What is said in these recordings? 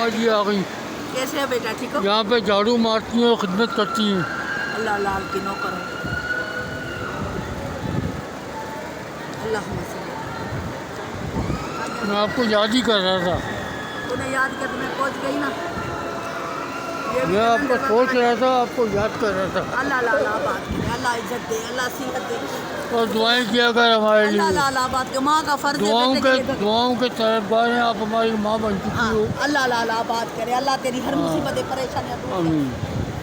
अम्मा जी आ गई। कैसे है बेटा, ठीक हो? यहाँ पे झाड़ू मारती हैं और खिदमत करती हैं। अल्लाह लाल की नौकर हो। अल्लाह मैं आपको याद ही कर रहा था। तूने याद किया तो मैं पहुँच गई ना। ये भी मैं आपको कैलेंडर सोच में रहा था, आपको याद कर रहा था। अल्लाह लाल आबाद करे, अल्लाह इज्जत दे, अल्लाह सेहत दे, और दुआएं किया कर हमारे अल्लाह लिए। लाल आबाद के। माँ का फर्ज है दुआओं बेटे के के लिए। दुआओं के तरफदार हैं आप, हमारी माँ बन चुकी हाँ, हो। अल्लाह लाल आबाद करे, अल्लाह तेरी हर हाँ। मुसीबतें परेशानियाँ दूर करे। आमीन।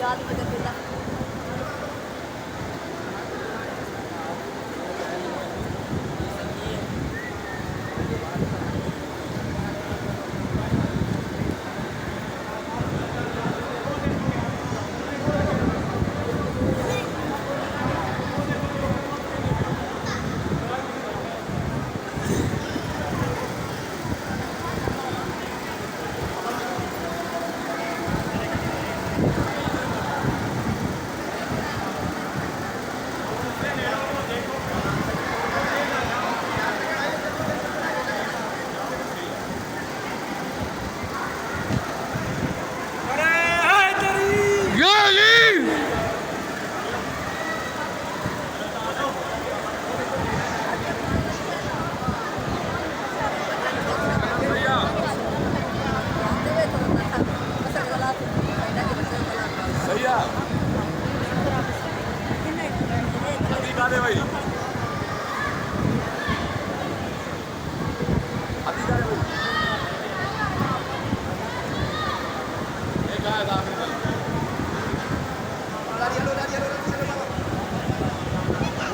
याद में कर बेटा। या अली!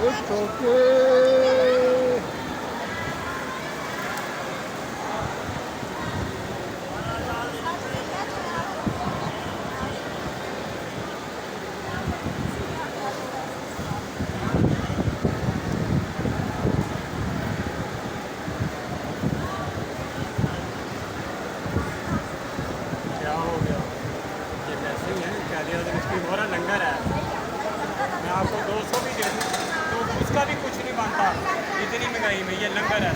It's okay. क्या हो गया? ये वैसे ही है, क्या दिया तो इसकी मोहरा लंगर है। मैं आपको 200 भी दे दूँ तो उसका भी कुछ नहीं बनता। इतनी महंगाई में ये लंगर है।